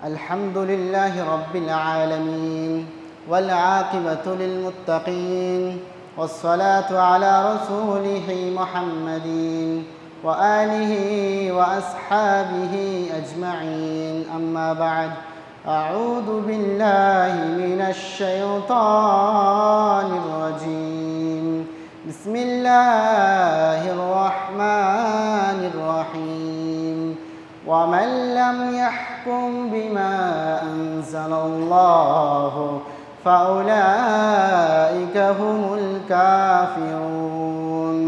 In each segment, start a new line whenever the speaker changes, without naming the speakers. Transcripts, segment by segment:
الحمد لله رب العالمين والعاقبة للمتقين والصلاة على رسوله محمد وآله وأصحابه أجمعين أما بعد أعوذ بالله من الشيطان الرجيم بسم الله الرحمن الرحيم ومن لم يحكم بما أنزل الله فأولئك هم الكافرون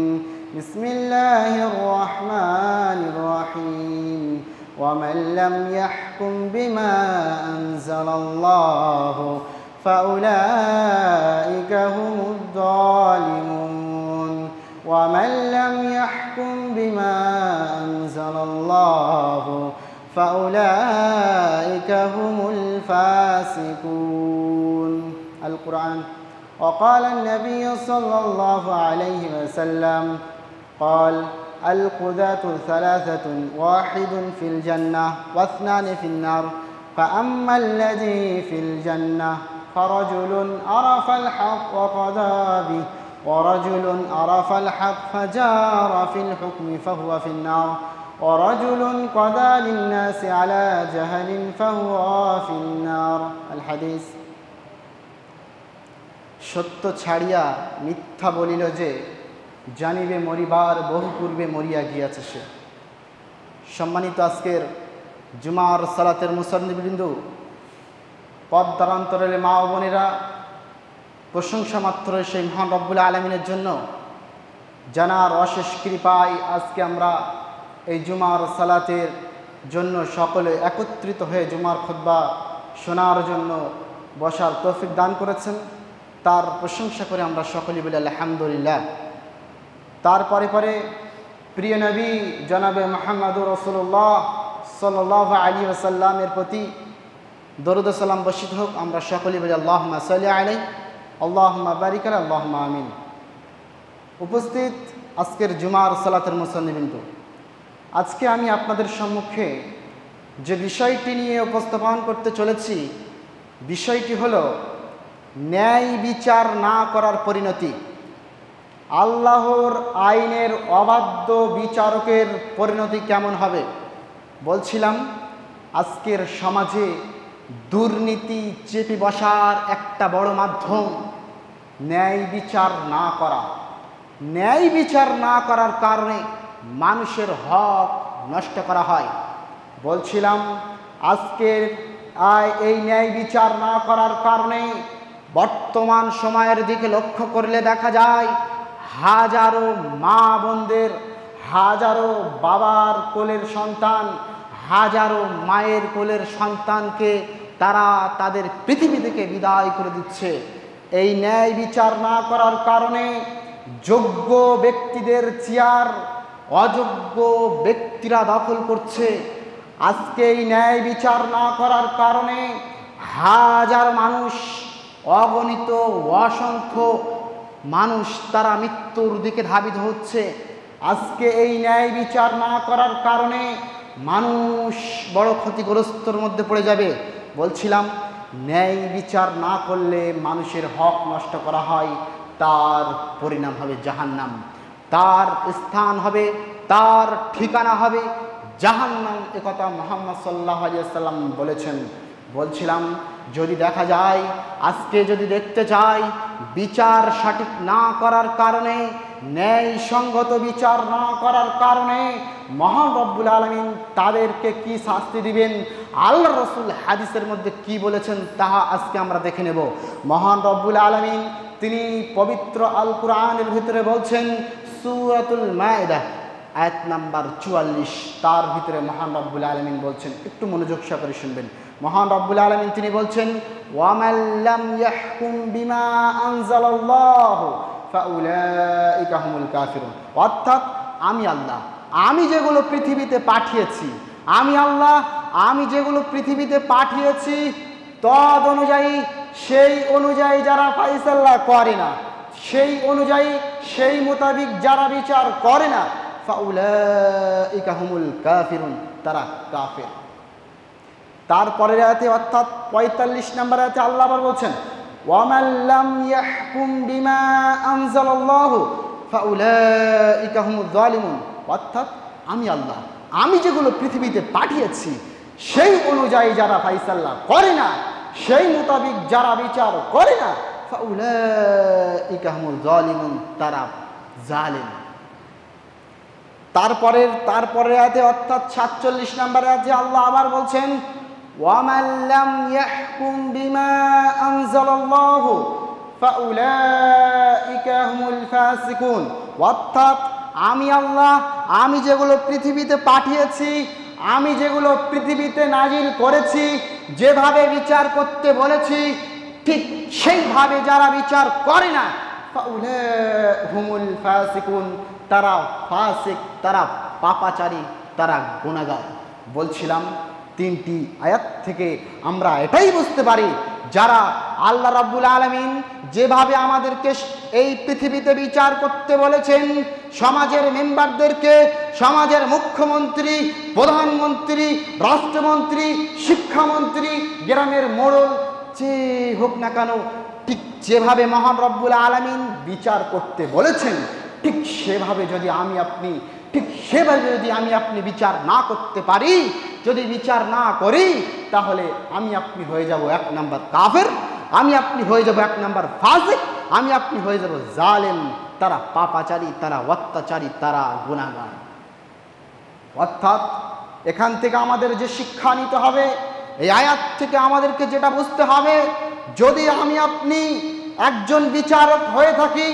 بسم الله الرحمن الرحيم ومن لم يحكم بما أنزل الله فأولئك هم الظالمون ومن لم يحكم بما أنزل الله فأولئك هم الفاسقون. القرآن. وقال النبي صلى الله عليه وسلم قال القذاة ثلاثة واحد في الجنة واثنان في النار فأما الذي في الجنة فرجل عرف الحق وقضى به ورجل عرف الحق فجار في الحكم فهو في النار ورجل قضى للناس على جهل فهو في النار. الحديث. সত্য ছাড়িয়া মিথ্যা বলিল যে জানিবে মরিবার বহু পূর্বে মরিয়া গিয়াছে সে। সম্মানিত আজকের জুমার সালাতের মুসল্লিবৃন্দ, পদ্মারান্তরের মা ও বোনেরা, প্রশংসা মাত্র সেই মহান রব্বুল আলামিনের জন্য, জানার অশেষ কৃপায় আজকে আমরা এই জুমার সালাতের জন্য সকলে একত্রিত হয়ে জুমার খুতবা শোনার জন্য বসার তৌফিক দান করেছেন। তার প্রশংসা করে আমরা সকলেই বলি আলহামদুলিল্লাহ। তারপরে পরে প্রিয় নবী জনাবে মুহাম্মদুর রাসূলুল্লাহ সাল্লাল্লাহু আলাইহি ওয়াসাল্লামের প্রতি দরুদ ও সালাম বর্ষিত হোক। আমরা সকলেই বলি আল্লাহুম্মা সাল্লি আলাইহি আল্লাহুম্মা বারিক আলাইহি আল্লাহুম্মা আমিন। উপস্থিত আজকের জুমার সালাতের মুসল্লিবৃন্দ, আজকে আমি আপনাদের সম্মুখে যে বিষয়টি নিয়ে উপস্থাপন করতে চলেছি, বিষয়টি হলো ন্যায় বিচার না করার পরিণতি। আল্লাহর আইনের অবাধ্য বিচারকের পরিণতি কেমন হবে? বলছিলাম আজকের সমাজে দুর্নীতি চেপে বসার একটা বড় মাধ্যম ন্যায় বিচার না করা। ন্যায় বিচার না করার কারণে মানুষের হক নষ্ট করা হয়। বলছিলাম আজকের এই ন্যায় বিচার না করার কারণে বর্তমান সময়ের দিকে লক্ষ্য করলে দেখা যায় হাজারো মা বোনদের, হাজারো বাবার কোলের সন্তান, হাজারো মায়ের কোলের সন্তানকে তারা তাদের পৃথিবী থেকে বিদায় করে দিচ্ছে। এই ন্যায় বিচার না করার কারণে যোগ্য ব্যক্তিদের চেয়ার অযোগ্য ব্যক্তিরা দখল করছে। আজকে এই ন্যায় বিচার না করার কারণে হাজার মানুষ, অগণিত অসংখ্য মানুষ তারা মৃত্যুর দিকে ধাবিত হচ্ছে। আজকে এই ন্যায় বিচার না করার কারণে মানুষ বড় ক্ষতিগ্রস্তর মধ্যে পড়ে যাবে। বলছিলাম ন্যায় বিচার না করলে মানুষের হক নষ্ট করা হয়, তার পরিণাম হবে জাহান্নাম, তার স্থান হবে, তার ঠিকানা হবে জাহান্নাম। একথা মুহাম্মদ সাল্লাল্লাহু আলাইহি ওয়াসাল্লাম বলেছেন। বলছিলাম যদি দেখা যায়, আজকে যদি দেখতে চাই বিচার সঠিক না করার কারণে, ন্যায়সঙ্গত বিচার না করার কারণে মহান রব্বুল আলামিন তাদেরকে কি শাস্তি দিবেন, আল্লাহর রাসূল হাদিসের মধ্যে কি বলেছেন তাহা আজকে আমরা দেখে নেব। মহান রব্বুল আলামিন তিনি পবিত্র আল কুরআনের ভিতরে বলছেন, সূরাতুল মায়েদা আয়াত নাম্বার 44, তার ভিতরে মহান রব্বুল আলামিন বলছেন, একটু মনোযোগ সহকারে শুনবেন। মহান রব্বুল আলামিন তিনি বলছেন, ওয়ামান লাম ইয়াহকুম বিমা আনজালাল্লাহু ফাউলাইকা হুমুল কাফিরুন। অর্থাৎ আমি আল্লাহ, আমি যেগুলো পৃথিবীতে পাঠিয়েছি, আমি আল্লাহ, আমি যেগুলো পৃথিবীতে পাঠিয়েছি তদ অনুযায়ী, সেই অনুযায়ী যারা ফায়সালা করে না, সেই অনুযায়ী সেই মোতাবিক যারা বিচার করে না, ফাউলাইকা হুমুল কাফিরুন, তারা কাফের। তারপরের আয়াতে অর্থাৎ ৪৫ নম্বর আয়াতে আল্লাহ আবার বলছেন ওয়ামান লাম ইয়াহকুম বিমা আনজালাল্লাহু ফাউলাইকা হুমুয যালিমুন, অর্থাৎ আমি আল্লাহ, আমি যেগুলো পৃথিবীতে পাঠিয়েছি সেই অনুযায়ী যারা ফাইসাল্লা করে না, সেই মোতাবিক যারা বিচার করে না, ফাউলাইকা হুমুয যালিমুন, তারা জালিম। তারপরের আয়াতে অর্থাৎ ৪৭ নম্বর আয়াতে আল্লাহ আবার বলছেন ওয়ামান লাম ইয়াহকুম বিমা আনজালাল্লাহু ফাউলাইকা হুমুল ফাসিকুন, অর্থাৎ আমি আল্লাহ, আমি যেগুলো পৃথিবীতে পাঠিয়েছি, আমি যেগুলো পৃথিবীতে নাজিল করেছি, যেভাবে বিচার করতে বলেছি ঠিক সেইভাবে যারা বিচার করে না, ফাউলাইকা হুমুল ফাসিকুন, তারা ফাসিক, তারা পাপাচারী, তারা গুনাহগার। বলছিলাম 3টি আয়াত থেকে আমরা এটাই বুঝতে পারি যারা আল্লাহ রাব্বুল আলামিন যেভাবে আমাদেরকে এই পৃথিবীতে বিচার করতে বলেছেন, সমাজের মেম্বারদেরকে, সমাজের মুখ্যমন্ত্রী, প্রধানমন্ত্রী, রাষ্ট্রমন্ত্রী, শিক্ষামন্ত্রী, গ্রামের মোড়ল যে হোক না কেন, ঠিক যেভাবে মহান রব্বুল আলামিন বিচার করতে বলেছেন ঠিক সেভাবে যদি আমি আপনি বিচার না করতে পারি, যদি বিচার না করি, তাহলে আমি আপনি হয়ে যাব 1 নম্বর কাফের, আমি আপনি হয়ে যাব 1 নম্বর ফাসিক, আমি আপনি হয়ে যাব জালেম, তারা পাপাচারী, তারা অত্যাচারী, তারা গুনাহগার। অর্থাৎ এখান থেকে আমাদের যে শিক্ষা নিতে হবে, এই আয়াত থেকে আমাদেরকে যেটা বুঝতে হবে, যদি আমি আপনি একজন বিচারক হয়ে থাকি,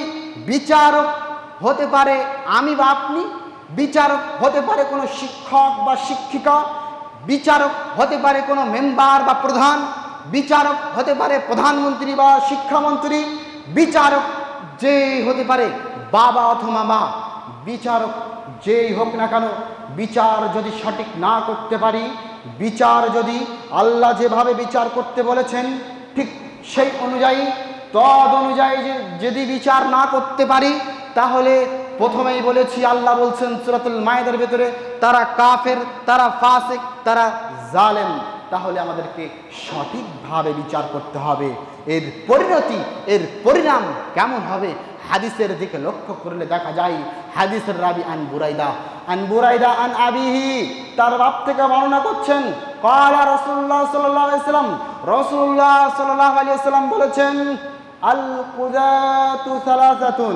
বিচারক হতে পারে আমি বা আপনি, বিচারক হতে পারে কোনো শিক্ষক বা শিক্ষিকা, বিচারক হতে পারে কোনো মেম্বার বা প্রধান, বিচারক হতে পারে প্রধানমন্ত্রী বা শিক্ষামন্ত্রী, বিচারক যে হতে পারে বাবা অথবা মা, বিচারক যেই হোক না কেন, বিচার যদি সঠিক না করতে পারি, বিচার যদি আল্লাহ যেভাবে বিচার করতে বলেছেন ঠিক সেই অনুযায়ী তদ অনুযায়ী যদি বিচার না করতে পারি, তাহলে প্রথমেই বলেছি আল্লাহ বলছেন সূরাতুল মায়েদার ভেতরে তারা কাফের, তারা ফাসিক, তারা জালেম। তাহলে আমাদেরকে সঠিকভাবে বিচার করতে হবে। এর পরিণতি, এর পরিণাম কেমন হবে হাদিসের দিকে লক্ষ্য করলে দেখা যায়, হাদিসের রাবি আন বুরাইদা আন আবিহি, তার বাপ থেকে বর্ণনা করছেন ক্বালা রাসূলুল্লাহ সাল্লাল্লাহু আলাইহি ওয়াসাল্লাম, রাসূলুল্লাহ সাল্লাল্লাহু আলাইহি ওয়াসাল্লাম বলেছেন আল কুযাতু সালাসাতুন,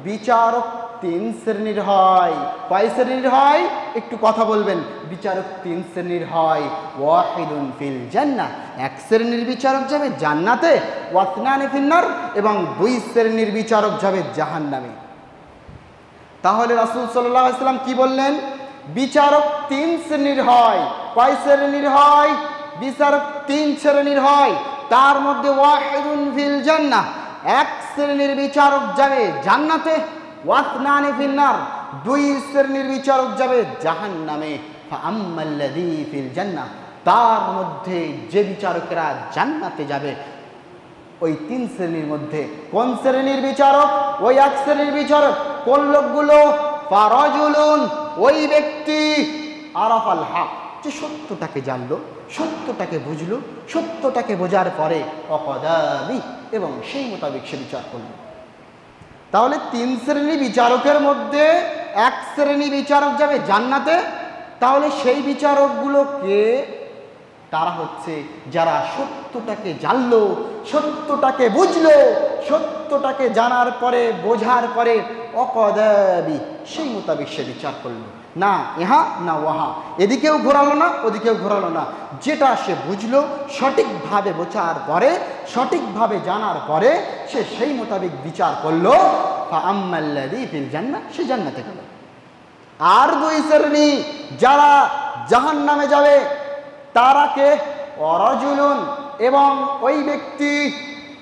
বিচারক 3 শ্রেণীর হয়। কয় শ্রেণীর হয় একটু কথা বলবেন। বিচারক 3 শ্রেণীর হয়। ওয়াহিদুন ফিল জান্নাহ, 1 শ্রেণীর বিচারক যাবে জান্নাতে, ওয়াসনানি ফিন্নার, এবং 2 শ্রেণীর বিচারক যাবে জাহান্নামে। তাহলে রাসূল সাল্লাল্লাহু আলাইহি ওয়াসাল্লাম কি বললেন? বিচারক 3 শ্রেণীর হয়। কয় শ্রেণীর হয়? বিচারক 3 শ্রেণীর হয়। তার মধ্যে ওয়াহিদুন ফিল জান্নাহ, 1 শ্রেণীর বিচারক যাবে জান্নাতে, ওয়াসনানি ফিন্নার, 2 শ্রেণীর বিচারক যাবে জাহান্নামে। ফাআম্মাল্লাযী ফিল জান্নাহ, তার মধ্যে যে বিচারকেরা জান্নাতে যাবে, ওই 3 শ্রেণীর মধ্যে কোন শ্রেণীর বিচারক? ওই 1 শ্রেণীর বিচারক। কোন লোকগুলো? ফারাজুলুন, ওই ব্যক্তি আরাফাল হক, যে সত্যটাকে জানলো, সত্যটাকে বুঝলো, সত্যটাকে বোঝার পরে অকদামি, এবং সেই মোতাবেক সে বিচার করল। তাহলে 3 শ্রেণী বিচারকের মধ্যে 1 শ্রেণী বিচারক যাবে জান্নাতে। তাহলে সেই বিচারকগুলো কে? তারা হচ্ছে যারা সত্যটাকে জানলো, সত্যটাকে বুঝলো, সত্যটাকে জানার পরে, বোঝার পরে অকদাবি, সেই মোতাবেক সে বিচার করলো। না ইহা না ওয়াহা, এদিকেও ঘোরালো না, ওদিকেও ঘোরালো না, যেটা সে বুঝলো, সঠিকভাবে বোঝার পরে, সঠিকভাবে জানার পরে সে সেই মোতাবেক বিচার করলো। ফাআম্মাল্লাযী ফিল জান্নাহ, সে জান্নাতে গেল। আর 2 শ্রেণী যারা জাহান্নামে যাবে, তারা কে? ওয়ারাজুলুন, এবং ওই ব্যক্তি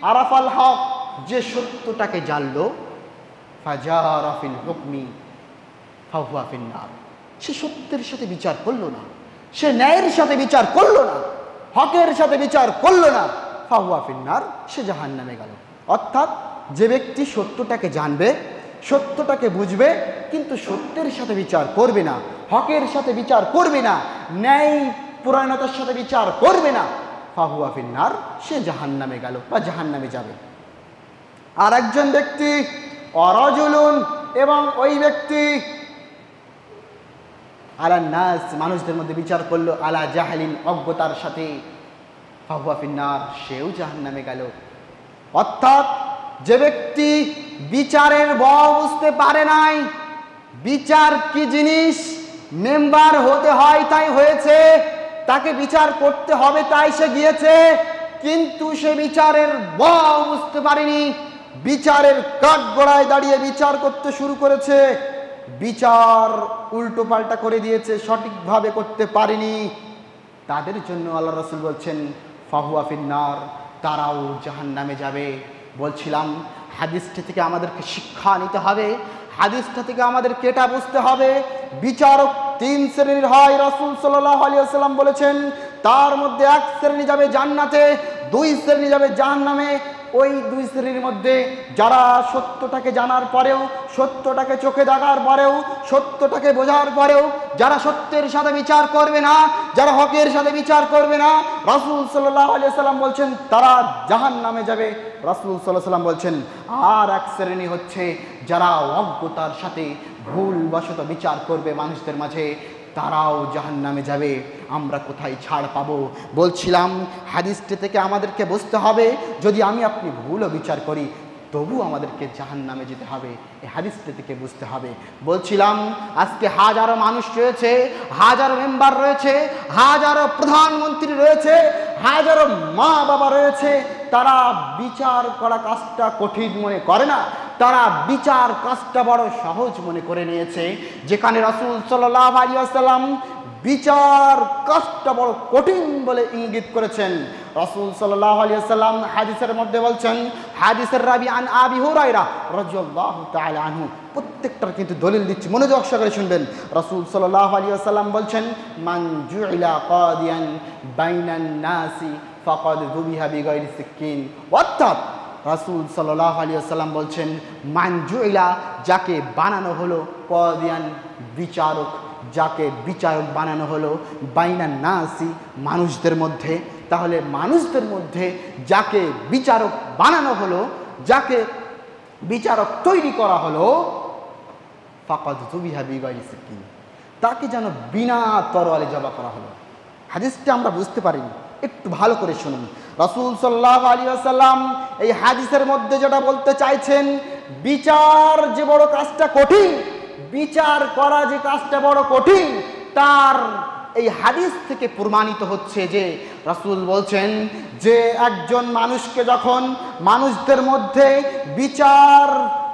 আরাফাল হক, যে সত্যটাকে জানলো, ফাজারা ফিল হুকমি ফাহুয়া ফিন্নার, সে সত্যের সাথে বিচার করলো না, সে ন্যায়ের সাথে বিচার করলো না, হকের সাথে বিচার করলো না, ফাহুয়া ফিন্নার, সে জাহান্নামে গেল। অর্থাৎ যে ব্যক্তি সত্যটাকে জানবে, সত্যটাকে বুঝবে, কিন্তু সত্যের সাথে বিচার করবে না, হকের সাথে বিচার করবে না, ন্যায় পরায়ণতার সাথে বিচার করবে না, ফাহুয়া ফিন্নার, সে জাহান্নামে গেল বা জাহান্নামে যাবে। আর একজন ব্যক্তি অরাজুলুন, এবং ওই ব্যক্তি আলা নাস, মানুষদের মধ্যে বিচার করলো, আলা জাহালিন, অজ্ঞতার সাথে, ফাহুয়া ফিন্নার, সেও জাহান্নামে গেল। অর্থাৎ যে ব্যক্তি বিচারের বুঝতে পারে নাই, বিচার কি জিনিস, মেম্বার হতে হয় তাই হয়েছে, তাকে বিচার করতে হবে তাই সে গিয়েছে, কিন্তু সে বিচারের বুঝতে পারেনি, বিচারের কাঠগড়ায় দাঁড়িয়ে বিচার করতে শুরু করেছে, বিচার উল্টো পাল্টা করে দিয়েছে, সঠিকভাবে করতে পারেনি, তাদের জন্য আল্লাহ রাসূল বলছেন ফাহুয়া ফিন্নার, তারাও জাহান্নামে যাবে। বলছিলাম হাদিসটি থেকে আমাদেরকে শিক্ষা নিতে হবে, হাদিসটা থেকে আমাদেরকে এটা বুঝতে হবে, বিচারক তিন শ্রেণীর হয়। রাসূল সাল্লাল্লাহু আলাইহি ওয়াসাল্লাম বলেছেন তার মধ্যে এক শ্রেণী যাবে জান্নাতে, দুই শ্রেণী যাবে জাহান্নামে। ওই দুই শ্রেণীর মধ্যে যারা সত্যটাকে জানার পরেও, সত্যটাকে চোখে দেখার পরেও, সত্যটাকে বোঝার পরেও যারা সত্যের সাথে বিচার করবে না, যারা হকের সাথে বিচার করবে না, রাসূল সাল্লাল্লাহু আলাইহি ওয়াসাল্লাম বলছেন তারা জাহান্নামে যাবে। রাসূল সাল্লাল্লাহু আলাইহি ওয়াসাল্লাম বলছেন আর এক শ্রেণী হচ্ছে যারা অজ্ঞতার সাথে ভুলবশত বিচার করবে মানুষদের মাঝে, তারাও জাহান্নামে যাবে। আমরা কোথায় ছাড় পাবো? বলছিলাম হাদিসটি থেকে আমাদেরকে বুঝতে হবে, যদি আমি আপনি ভুলও বিচার করি তবু আমাদেরকে জাহান্নামে যেতে হবে, এই হাদিসটি থেকে বুঝতে হবে। বলছিলাম আজকে হাজারো মানুষ রয়েছে, হাজারো মেম্বার রয়েছে, হাজারো প্রধানমন্ত্রী রয়েছে, হাজারো মা বাবা রয়েছে, তারা বিচার করা কাজটা কঠিন মনে করে না, তারা বিচার কাজটা বড় সহজ মনে করে নিয়েছে। যেখানে রাসূল সাল্লাল্লাহু আলাইহি ওয়াসাল্লাম বিচার কাজটা বড় কঠিন বলে ইঙ্গিত করেছেন। রাসূল সাল্লাল্লাহু আলাইহি ওয়াসাল্লাম হাদিসের মধ্যে বলছেন, হাদিসের রাবি আন আবি হুরায়রা রাদিয়াল্লাহু তাআলা আনহু, প্রত্যেকটার কিন্তু দলিল দিচ্ছি, মনোযোগ সহকারে শুনবেন। রাসূল সাল্লাল্লাহু আলাইহি ওয়াসাল্লাম বলছেন মান জুইলা কাদিয়ান বাইনান নাসি ফাকাদ যুবিহা বিগাইরি সিকিন। অর্থাৎ রাসূল সাল্লাল্লাহু আলাইহি ওয়াসাল্লাম বলছেন মান জুইলা, যাকে বানানো হলো, কাদিয়ান, বিচারক, যাকে বিচারক বানানো হলো, বাইনান নাসি, মানুষদের মধ্যে। তাহলে মানুষদের মধ্যে যাকে বিচারক বানানো হলো, যাকে বিচারক তৈরি করা হলো, ফাকাদ যুবিহা বিগাইরি সিকিন, তাকে যেন বিনা তরোয়ালে জবাই করা হলো। হাদিসটা আমরা বুঝতে পারিনি, একটু ভালো করে শুনুন। রাসূল সাল্লাল্লাহু আলাইহি ওয়াসাল্লাম এই হাদিসের মধ্যে যেটা বলতে চাইছেন, বিচার যে বড় কাজটা কঠিন, বিচার করা যে কাজটা বড় কঠিন, তার এই হাদিস থেকে প্রমাণিত হচ্ছে যে রাসূল বলছেন যে একজন মানুষকে যখন মানুষদের মধ্যে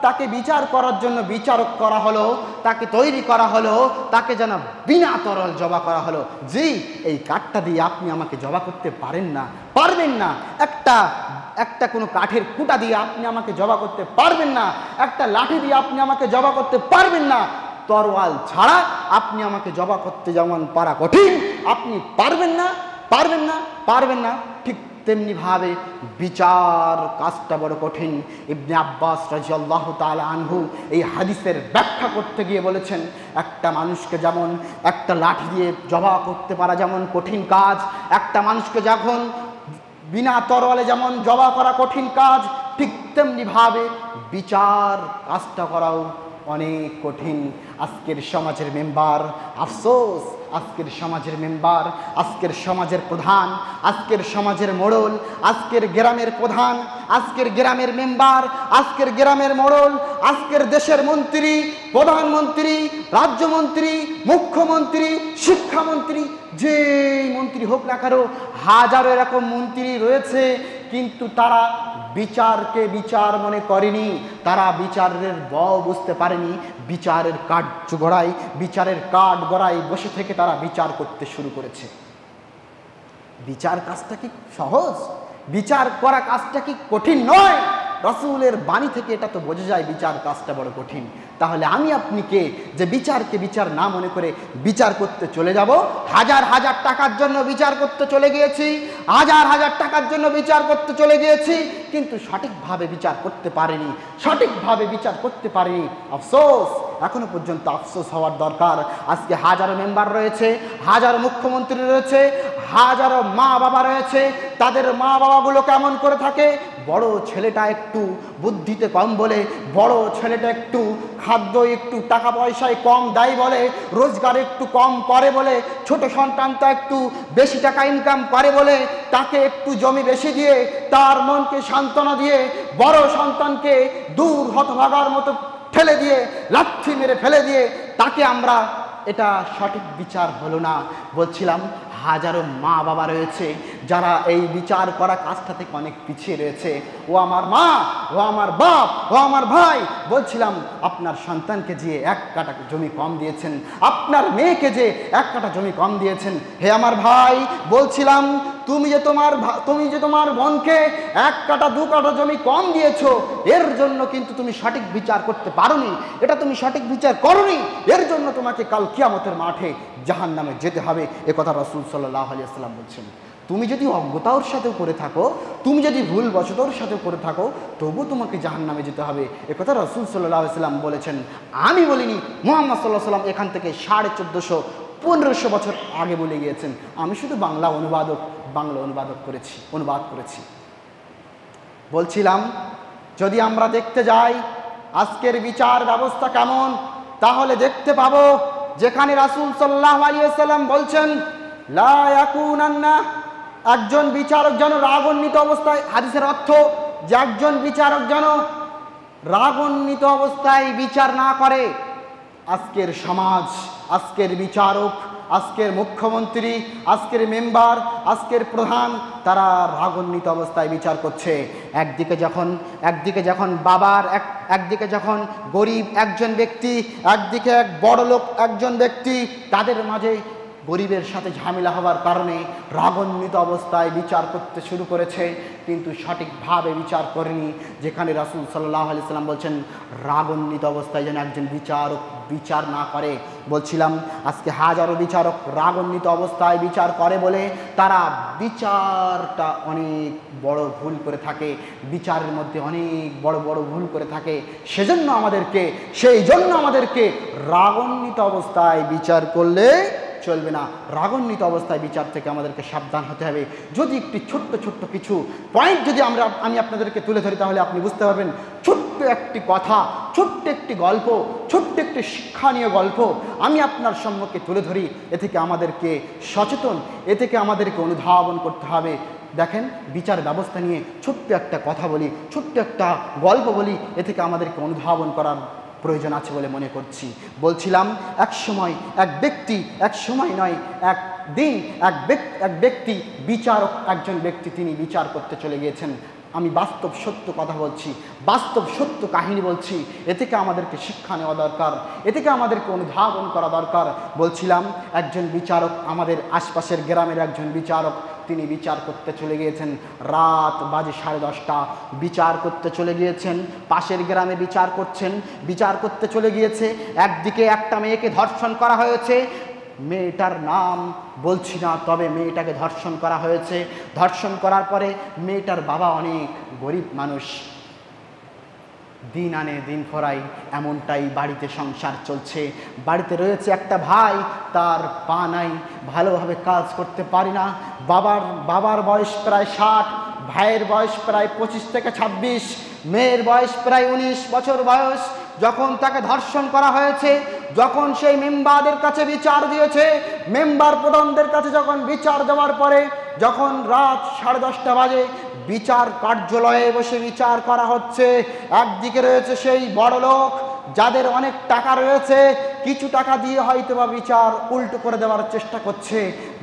তাকে বিচার করার জন্য বিচারক করা হলো, তাকে তৈরি করা হলো, তাকে যেন বিনা তরল জবা করা হলো। জি, এই কাঠটা দিয়ে আপনি আমাকে জবা করতে পারেন না, পারবেন না। একটা কোনো কাঠের কুটা দিয়ে আপনি আমাকে জবা করতে পারবেন না, একটা লাঠি দিয়ে আপনি আমাকে জবা করতে পারবেন না। তরোয়াল ছাড়া আপনি আমাকে জবা করতে যেমন পারা কঠিন, আপনি পারবেন না, পারবেন না, পারবেন না, ঠিক তেমনিভাবে বিচার কাজটা বড় কঠিন। ইবনে আব্বাস রাদিয়াল্লাহু তাআলা আনহু এই হাদিসের ব্যাখ্যা করতে গিয়ে বলেছেন, একটা মানুষকে যেমন একটা লাঠি দিয়ে জবা করতে পারা যেমন কঠিন কাজ, একটা মানুষকে যখন বিনা তরোয়ালে যেমন জবা করা কঠিন কাজ, ঠিক তেমনিভাবে বিচার কাজটা করাও অনেক কঠিন। আজকের সমাজের মেম্বার, আফসোস, আজকের সমাজের মেম্বার, আজকের সমাজের প্রধান, আজকের সমাজের মোড়ল, আজকের গ্রামের প্রধান, আজকের গ্রামের মেম্বার, আজকের গ্রামের মোড়ল, আজকের দেশের মন্ত্রী, প্রধানমন্ত্রী, রাজ্যমন্ত্রী, মুখ্যমন্ত্রী, শিক্ষামন্ত্রী, যে মন্ত্রী হোক না কেন, হাজারো এরকম মন্ত্রী রয়েছে, কিন্তু তারা বিচারকে বিচার মনে করেনি, তারা বিচারের বুঝতে পারেনি। বিচারের কাঠ গড়ায় বসে থেকে তারা বিচার করতে শুরু করেছে। বিচার কাজটা কি সহজ? বিচার করা কাজটা কি কঠিন নয়? রাসূলের বাণী থেকে এটা তো বোঝা যায় বিচার কাজটা বড় কঠিন। তাহলে আমি আপনি কে যে বিচারকে বিচার না মনে করে বিচার করতে চলে যাব? হাজার হাজার টাকার জন্য বিচার করতে চলে গিয়েছি, হাজার হাজার টাকার জন্য বিচার করতে চলে গিয়েছি, কিন্তু সঠিকভাবে বিচার করতে পারিনি, সঠিকভাবে বিচার করতে পারিনি। আফসোস, এখনো পর্যন্ত আফসোস হওয়ার দরকার। আজকে হাজারো মেম্বার রয়েছে, হাজারো মুখ্যমন্ত্রী রয়েছে, হাজারো মা বাবা রয়েছে, তাদের মা বাবাগুলো কেমন করে থাকে, বড় ছেলেটা একটু বুদ্ধিতে কম বলে, বড় ছেলেটা একটু খাদ্য একটু টাকা পয়সায় কম দেয় বলে, রোজগার একটু কম করে বলে, ছোট সন্তানটা একটু বেশি টাকা ইনকাম করে বলে তাকে একটু জমি বেশি দিয়ে তার মনকে সান্ত্বনা দিয়ে বড় সন্তানকে দূর হতভাগার মতো ঠেলে দিয়ে লাথি মেরে ফেলে দিয়ে তাকে আমরা, এটা সঠিক বিচার হলো না। বলছিলাম হাজারো মা বাবা রয়েছে যারা এই বিচার করা কাজটা থেকে অনেক পিছিয়ে রয়েছে। ও আমার মা, ও আমার বাপ, ও আমার ভাই, বলছিলাম আপনার সন্তানকে যে 1 কাঠা জমি কম দিয়েছেন, আপনার মেয়েকে যে 1 কাঠা জমি কম দিয়েছেন, হে আমার ভাই বলছিলাম তুমি যে তোমার বোনকে 1 কাঠা 2 কাঠা জমি কম দিয়েছো, এর জন্য কিন্তু তুমি সঠিক বিচার করতে পারোনি, এটা তুমি সঠিক বিচার করোনি, এর জন্য তোমাকে কাল কিয়ামতের মাঠে জাহান্নামে যেতে হবে। এ কথা রাসূল সাল্লাল্লাহু আলাইহি ওয়াসাল্লাম বলছেন। তুমি যদি অজ্ঞতার সাথেও করে থাকো, তুমি যদি ভুলবশতর সাথেও করে থাকো, তবু তোমাকে জাহান্নামে যেতে হবে। এ কথা রাসূল সাল্লাল্লাহু আলাইহি ওয়াসাল্লাম বলেছেন, আমি বলিনি। মুহাম্মদ সাল্লাল্লাহু আলাইহি ওয়াসাল্লাম এখান থেকে 1450-1500 বছর আগে বলে গিয়েছেন। আমি শুধু বাংলা অনুবাদ করেছি। বলছিলাম যদি আমরা দেখতে যাই আজকের বিচার ব্যবস্থা কেমন, তাহলে দেখতে পাবো যেখানে রাসূল সাল্লাল্লাহু আলাইহি ওয়াসাল্লাম বলছেন লা ইয়াকুনান্না, একজন বিচারক যেন রাগান্বিত অবস্থায়, হাদিসের অর্থ যে একজন বিচারক যেন রাগান্বিত অবস্থায় বিচার না করে। আজকের সমাজ, আজকের বিচারক, আজকের মুখ্যমন্ত্রী, আজকের মেম্বার, আজকের প্রধান, তারা রাগান্বিত অবস্থায় বিচার করছে। একদিকে যখন বাবার, একদিকে যখন গরিব একজন ব্যক্তি, একদিকে এক বড়লোক একজন ব্যক্তি, তাদের মাঝে গরিবের সাথে ঝামেলা হওয়ার কারণে রাগান্বিত অবস্থায় বিচার করতে শুরু করেছে, কিন্তু সঠিকভাবে বিচার করেনি। যেখানে রাসূল সাল্লাল্লাহু আলাইহি ওয়াসাল্লাম বলছেন রাগান্বিত অবস্থায় যেন একজন বিচারক বিচার না করে। বলছিলাম আজকে হাজারো বিচারক রাগান্বিত অবস্থায় বিচার করে বলে তারা বিচারটা অনেক বড় ভুল করে থাকে, বিচারের মধ্যে অনেক বড় বড় ভুল করে থাকে। সেই জন্য আমাদেরকে রাগান্বিত অবস্থায় বিচার করলে চলবে না। রাগান্বিত অবস্থায় বিচার থেকে আমাদেরকে সাবধান হতে হবে। যদি একটি ছোট্ট কিছু পয়েন্ট যদি আমি আপনাদেরকে তুলে ধরি, তাহলে আপনি বুঝতে পারবেন। ছোট্ট একটি কথা, ছোট্ট একটি গল্প, ছোট্ট একটি শিক্ষণীয় গল্প আমি আপনার সম্মুখে তুলে ধরি। এ থেকে আমাদেরকে সচেতন, এ থেকে আমাদেরকে অনুধাবন করতে হবে। দেখেন, বিচার ব্যবস্থা নিয়ে ছোট্ট একটা কথা বলি, ছোট্ট একটা গল্প বলি, এ থেকে আমাদেরকে অনুধাবন করার প্রয়োজন আছে বলে মনে করছি। বলছিলাম এক ব্যক্তি বিচারক, একজন ব্যক্তি তিনি বিচার করতে চলে গিয়েছেন। আমি বাস্তব সত্য কথা বলছি, বাস্তব সত্য কাহিনী বলছি। এ থেকে আমাদেরকে শিক্ষা নেওয়া দরকার, এ থেকে আমাদেরকে অনুধাবন করা দরকার। বলছিলাম একজন বিচারক, আমাদের আশপাশের গ্রামের একজন বিচারক, তিনি বিচার করতে চলে গিয়েছেন। রাত বাজে 10:30, বিচার করতে চলে গিয়েছেন। পাশের গ্রামে বিচার করতে চলে গিয়েছে। একদিকে একটা মেয়েকে ধর্ষণ করা হয়েছে, মেয়েটার নাম বলছি না, তবে মেয়েটাকে ধর্ষণ করা হয়েছে। ধর্ষণ করার পরে মেয়েটার বাবা অনেক গরিব মানুষ, দিন আনে দিন ফরাই, এমনটাই বাড়িতে সংসার চলছে। বাড়িতে রয়েছে একটা ভাই, তার পা নাই, ভালোভাবে কাজ করতে পারি না। বাবার বয়স প্রায় 60, ভাইয়ের বয়স প্রায় 25 থেকে 26, মেয়ের বয়স প্রায় 19 বছর বয়স। যখন তাকে ধর্ষণ করা হয়েছে, যখন সেই মেম্বারদের কাছে বিচার দিয়েছে, মেম্বার প্রধানদের কাছে যখন বিচার দেওয়ার পরে যখন রাত 10:30 বাজে বিচার কার্যালয়ে বসে বিচার করা হচ্ছে, একদিকে রয়েছে সেই বড় লোক যাদের অনেক টাকা রয়েছে, কিছু টাকা দিয়ে হয়তো বা বিচার উল্টো করে দেওয়ার চেষ্টা করছে।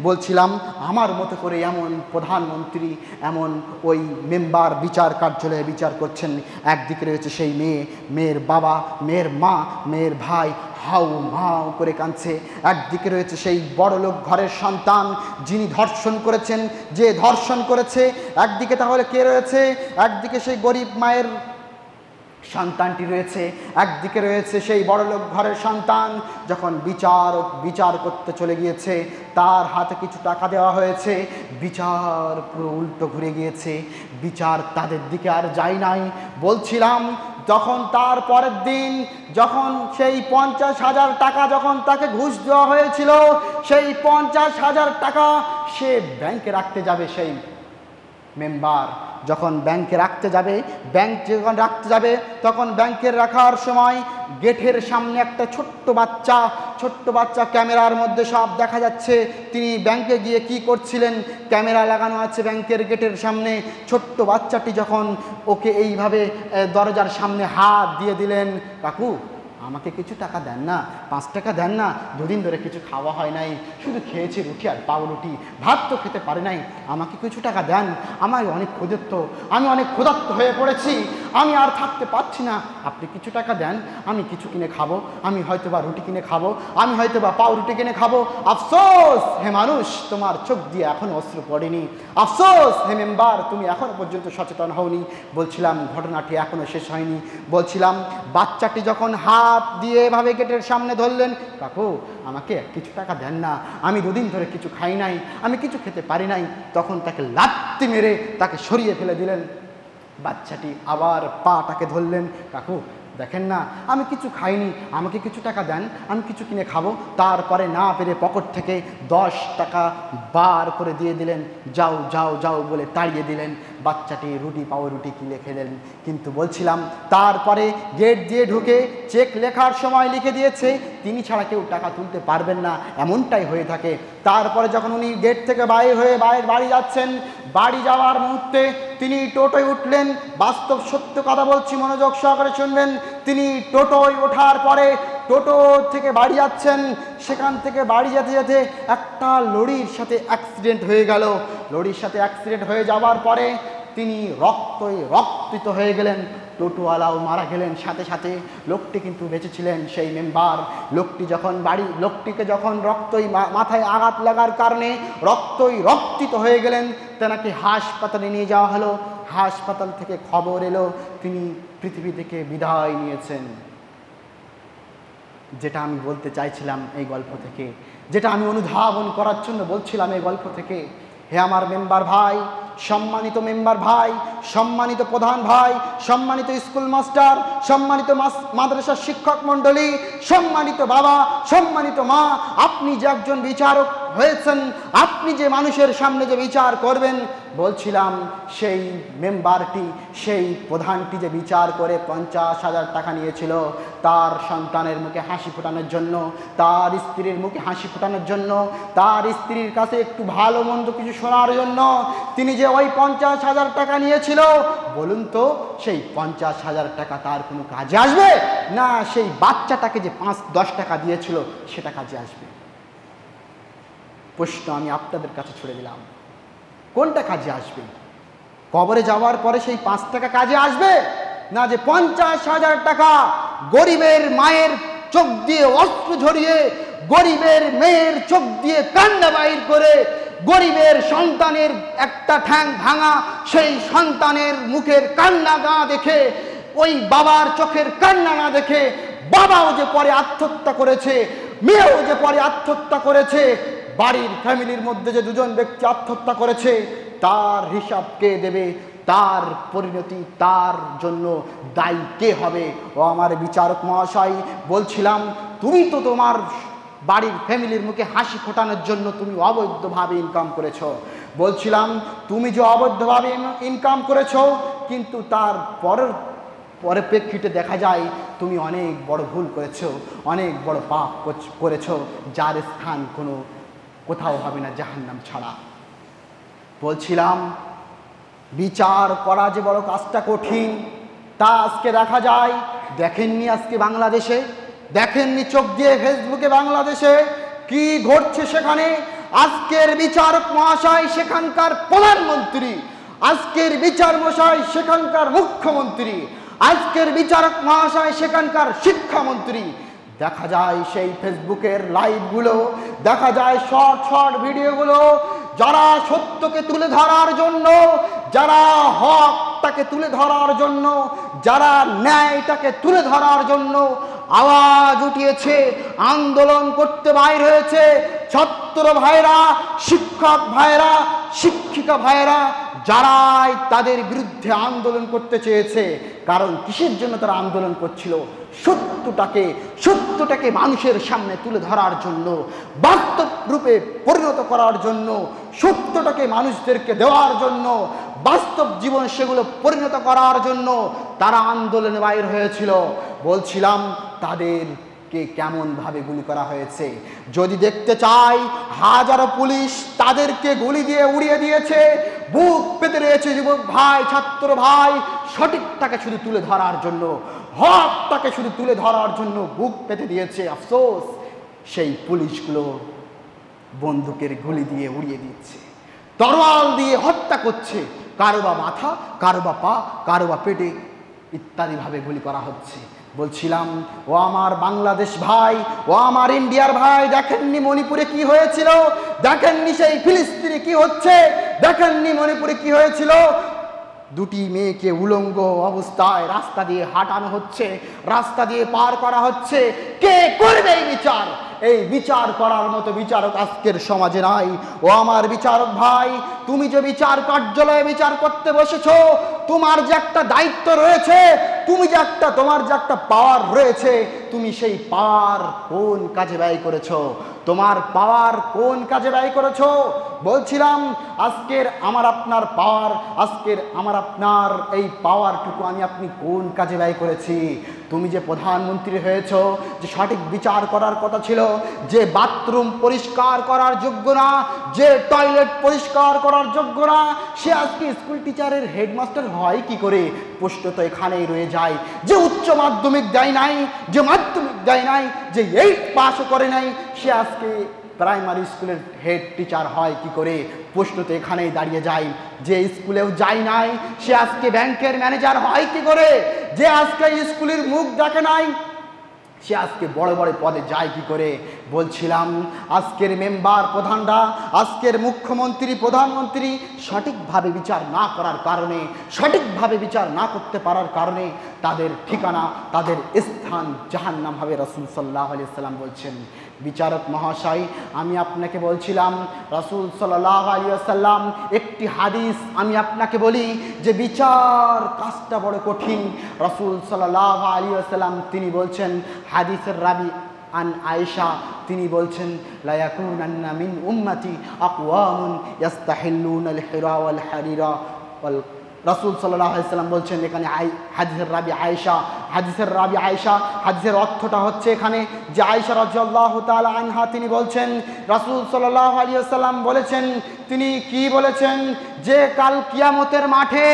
বলছিলাম আমার মতো করে এমন প্রধানমন্ত্রী, এমন ওই মেম্বার বিচার কার্যালয়ে বিচার করছেন। একদিকে রয়েছে সেই মেয়ের বাবা, মেয়ের মা, মেয়ের ভাই হাউ মাউ করে কাঁদছে। একদিকে রয়েছে সেই বড়লোক ঘরের সন্তান যিনি ধর্ষণ করেছেন, যে ধর্ষণ করেছে। একদিকে তাহলে কে রয়েছে? একদিকে সেই গরিব মায়ের সন্তানটি রয়েছে, একদিকে রয়েছে সেই বড়লোক ঘরের সন্তান। যখন বিচার করতে চলে গিয়েছে, তার হাতে কিছু টাকা দেওয়া হয়েছে, বিচার পুরো উল্টো ঘুরে গিয়েছে, বিচার তাদের দিকে আর যায় নাই। বলছিলাম যখন তার পরের দিন যখন সেই 50,000 টাকা যখন তাকে ঘুষ দেওয়া হয়েছিল, সেই 50,000 টাকা সে ব্যাংকে রাখতে যাবে। সেই মেম্বার যখন ব্যাংকে রাখতে যাবে, তখন ব্যাংকের রাখার সময় গেটের সামনে একটা ছোট্ট বাচ্চা, ক্যামেরার মধ্যে সব দেখা যাচ্ছে। তিনি ব্যাংকে গিয়ে কি করছিলেন, ক্যামেরা লাগানো আছে ব্যাংকের গেটের সামনে। ছোট্ট বাচ্চাটি যখন ওকে এইভাবে দরজার সামনে হাত দিয়ে দিলেন, কাকু আমাকে কিছু টাকা দেন না, 5 টাকা দেন না, দুদিন ধরে কিছু খাওয়া হয় নাই, শুধু খেয়েছি রুটি আর পাউরুটি, ভাত তো খেতে পারি নাই, আমাকে কিছু টাকা দেন, আমি অনেক ক্ষুধার্ত হয়ে পড়েছি, আমি আর থাকতে পারছি না, আপনি কিছু টাকা দেন, আমি কিছু কিনে খাবো, আমি হয়তোবা রুটি কিনে খাবো, আমি হয়তোবা পাউরুটি কিনে খাবো। আফসোস হে মানুষ, তোমার চোখ দিয়ে এখনো অশ্রু পড়েনি, আফসোস হে মেম্বার, তুমি এখনো পর্যন্ত সচেতন হওনি। বলছিলাম ঘটনাটি এখনো শেষ হয়নি। বলছিলাম বাচ্চাটি যখন হাত দিয়ে এভাবে গেটের সামনে ধরলেন, কাকু আমাকে কিছু টাকা দেন না, আমি দুদিন ধরে কিছু খাই নাই, আমি কিছু খেতে পারি নাই, তখন তাকে লাথি মেরে তাকে সরিয়ে ফেলে দিলেন। বাচ্চাটি আবার পাটাকে ধরলেন, কাকু দেখেন না আমি কিছু খাইনি, আমাকে কিছু টাকা দেন, আমি কিছু কিনে খাবো। তারপরে না পেরে পকেট থেকে 10 টাকা বার করে দিয়ে দিলেন, যাও যাও যাও বলে তাড়িয়ে দিলেন। বাচ্চাটি রুটি পাউরুটি কিনে খেলেন। কিন্তু বলছিলাম তারপরে গেট দিয়ে ঢুকে চেক লেখার সময় লিখে দিয়েছে তিনি ছাড়া কেউ টাকা তুলতে পারবেন না, এমনটাই হয়ে থাকে। তারপরে যখন উনি গেট থেকে বাইরে হয়ে বাড়ি যাচ্ছেন, বাড়ি যাওয়ার মুহূর্তে তিনি টোটোয় উঠলেন। বাস্তব সত্য কথা বলছি, মনোযোগ সহকারে শুনবেন। তিনি টোটোয় ওঠার পরে টোটো থেকে বাড়ি যাচ্ছেন, সেখান থেকে বাড়ি যেতে যেতে একটা লরির সাথে অ্যাক্সিডেন্ট হয়ে গেল। লরির সাথে অ্যাক্সিডেন্ট হয়ে যাওয়ার পরে তিনি রক্তাক্ত হয়ে গেলেন, টোটোওয়ালাও মারা গেলেন সাথে সাথে। লোকটি কিন্তু বেঁচেছিলেন, সেই মেম্বার। লোকটিকে যখন মাথায় আঘাত লাগার কারণে রক্তাক্ত হয়ে গেলেন, তেনাকে হাসপাতালে নিয়ে যাওয়া হলো। হাসপাতাল থেকে খবর এলো তিনি পৃথিবী থেকে বিদায় নিয়েছেন। যেটা আমি বলতে চাইছিলাম এই গল্প থেকে, যেটা আমি অনুধাবন করার জন্য বলছিলাম এই গল্প থেকে, হে আমার মেম্বার ভাই, সম্মানিত মেম্বার ভাই, সম্মানিত প্রধান ভাই, সম্মানিত স্কুল মাস্টার, সম্মানিত মাদ্রাসার শিক্ষক মণ্ডলী, সম্মানিত বাবা, সম্মানিত মা, আপনি যে একজন বিচারক হয়েছেন, আপনি যে মানুষের সামনে যে বিচার করবেন, বলছিলাম সেই মেম্বারটি, সেই প্রধানটি যে বিচার করে 50,000 টাকা নিয়েছিল তার সন্তানের মুখে হাসি ফোটানোর জন্য, তার স্ত্রীর মুখে হাসি ফোটানোর জন্য, তার স্ত্রীর কাছে একটু ভালো মন্দ কিছু শোনার জন্য তিনি যে ওই 50,000 টাকা নিয়েছিল, বলুন তো সেই 50,000 টাকা তার কোনো কাজে আসবে না সেই বাচ্চাটাকে যে 5-10 টাকা দিয়েছিল সেটা কাজে আসবে? প্রশ্ন আমি আপনাদের কাছে ছুড়ে দিলাম, কোনটা কাজে আসবে? কবরে যাওয়ার পরে সেই 5 টাকা কাজে আসবে না যে 50,000 টাকা গরিবের মায়ের চোখ দিয়ে অশ্রু ঝরিয়ে, গরিবের মেয়ের চোখ দিয়ে কান্না বাইর করে, গরিবের সন্তানের একটা ঠ্যাং ভাঙা সেই সন্তানের মুখের কান্না না দেখে, ওই বাবার চোখের কান্না না দেখে বাবাও যে পরে আত্মহত্যা করেছে, মেয়েও যে পরে আত্মহত্যা করেছে, বাড়ির ফ্যামিলির মধ্যে যে 2জন ব্যক্তি আত্মহত্যা করেছে তার হিসাব কে দেবে? তার পরিণতি, তার জন্য দায়ী কে হবে? ও আমার বিচারক মহাশয়, বলছিলাম তুমি তো তোমার বাড়ির ফ্যামিলির মুখে হাসি ফোটানোর জন্য তুমি অবৈধভাবে ইনকাম করেছো। বলছিলাম তুমি যে অবৈধভাবে ইনকাম করেছো, কিন্তু তার পরিপ্রেক্ষিতে দেখা যায় তুমি অনেক বড় ভুল করেছো, অনেক বড় পাপ করেছো, যার স্থান কোথাও হবে না জাহান্নাম ছাড়া। বলছিলাম বিচার করা যে বড় কাজটা কঠিন, তা আজকে দেখা যায়। দেখেননি আজকে বাংলাদেশে, দেখেননি চোখ দিয়ে ফেসবুকে বাংলাদেশে কি ঘটছে সেখানে? আজকের বিচারক মহাশয় সেখানকার প্রধানমন্ত্রী, আজকের বিচার মহাশয় সেখানকার মুখ্যমন্ত্রী, আজকের বিচারক মহাশয় সেখানকার শিক্ষামন্ত্রী। দেখা যায় সেই ফেসবুকের লাইভগুলো, দেখা যায় শর্ট ভিডিওগুলো, যারা সত্যকে তুলে ধরার জন্য, যারা হকটাকে তুলে ধরার জন্য, যারা ন্যায়টাকে তুলে ধরার জন্য আওয়াজ উঠিয়েছে, আন্দোলন করতে বাইর হয়েছে, ছাত্র ভাইরা, শিক্ষক ভাইরা, শিক্ষিকা ভাইরা যারাই তাদের বিরুদ্ধে আন্দোলন করতে চেয়েছে। কারণ কিসের জন্য তারা আন্দোলন করছিল? সত্যটাকে মানুষের সামনে তুলে ধরার জন্য, বাস্তব রূপে পরিণত করার জন্য, সত্যটাকে মানুষদেরকে দেওয়ার জন্য, বাস্তব জীবন সেগুলো পরিণত করার জন্য তারা আন্দোলনে বাইর হয়েছিল। বলছিলাম তাদেরকে কেমন ভাবে গুলি করা হয়েছে। যদি দেখতে চাই, হাজারো পুলিশ তাদেরকে গুলি দিয়ে উড়িয়ে দিয়েছে। বুক পেতে রয়েছে যুবক ভাই, ছাত্র ভাই, সঠিকটাকে শুধু তুলে ধরার জন্য, হকটাকে শুধু তুলে ধরার জন্য বুক পেতে দিয়েছে। আফসোস, সেই পুলিশগুলো বন্দুকের গুলি দিয়ে উড়িয়ে দিচ্ছে, তরোয়াল দিয়ে হত্যা করছে। কারো বা মাথা, কারো বা পা, কারো বা পেটে ইত্যাদিভাবে গুলি করা হচ্ছে। বলছিলাম, ও আমার বাংলাদেশ ভাই, ও আমার ইন্ডিয়ার ভাই, দেখেননি মণিপুরে কি হয়েছিল? দেখেননি সেই ফিলিস্তিনে কি হচ্ছে? দেখেননি মণিপুরে কি হয়েছিল? দুটি মেয়েকে উলঙ্গ অবস্থায় রাস্তা দিয়ে হাঁটানো হচ্ছে, রাস্তা দিয়ে পার করা হচ্ছে। কে করবে এই বিচার? এই বিচার করার মতো বিচারক আজকের সমাজে নাই। ও আমার বিচারক ভাই, তুমি যে বিচার কার্যালয়ে বিচার করতে বসেছো, তোমার যে একটা দায়িত্ব রয়েছে, তোমার যে একটা পাওয়ার রয়েছে, তুমি সেই পাওয়ার কোন কাজে ব্যয় করেছো? তোমার পাওয়ার কোন কাজে ব্যয় করেছো? বলছিলাম, আজকের আমার আপনার পাওয়ার, আজকের আমার আপনার এই পাওয়ারটুকু আমি আপনি কোন কাজে ব্যয় করেছি? তুমি যে প্রধানমন্ত্রী হয়েছো, যে সঠিক বিচার করার কথা ছিল, যে বাথরুম পরিষ্কার করার যোগ্য না, যে টয়লেট পরিষ্কার করার যোগ্য না, সে আজকে স্কুল টিচারের হেডমাস্টার হয় কি করে? প্রশ্ন তো এখানেই রয়ে যায়। যে উচ্চ মাধ্যমিক দেয় নাই, যে মাধ্যমিক দেয় নাই, যে 8 পাসও করে নাই, সে আজকে প্রাইমারি স্কুলের হেড টিচার হয় কি করে? প্রশ্ন তো এখানেই দাঁড়িয়ে যায়। যে স্কুলেও যায় নাই, সে আজকে ব্যাংকের ম্যানেজার হয় কি করে? যে আজকে স্কুলের মুখ দেখে নাই, সে আজকে বড় বড় পদে যায় কি করে? বলছিলাম, আজকের মেম্বার প্রধানরা, আজকের মুখ্যমন্ত্রী, প্রধানমন্ত্রী সঠিকভাবে বিচার না করার কারণে, সঠিকভাবে বিচার না করতে পারার কারণে তাদের ঠিকানা, তাদের স্থান জাহান্নাম হবে। রাসূল সাল্লাল্লাহু আলাইহি ওয়াসাল্লাম বলছেন। বিচারক মহাশয়, আমি আপনাকে বলছিলাম, রাসূল সাল্লাল্লাহু আলাইহি ওয়াসাল্লাম একটি হাদিস আমি আপনাকে বলি যে বিচার কাজটা বড় কঠিন। রাসূল সাল্লাল্লাহু আলাইহি ওয়াসাল্লাম তিনি বলছেন, হাদিসের রাবি আন আয়েশা তিনি বলছেন, লা ইয়াকুনান্না মিন উম্মতি আকওয়ামুন ইস্তাহিল্লুনাল হিরা ওয়াল হারিরা ওয়াল রাসূল সাল্লাল্লাহু আলাইহি ওয়াসাল্লাম বলছেন, এখানে হাদিসের রাবি আয়েশা, হাদিসের অর্থটা হচ্ছে এখানে যে আয়েশা রাদিয়াল্লাহু তাআলা আনহা তিনি বলছেন, রাসূল সাল্লাল্লাহু আলাইহি ওয়াসাল্লাম বলেছেন, তিনি কি বলেছেন যে কাল কিয়ামতের মাঠে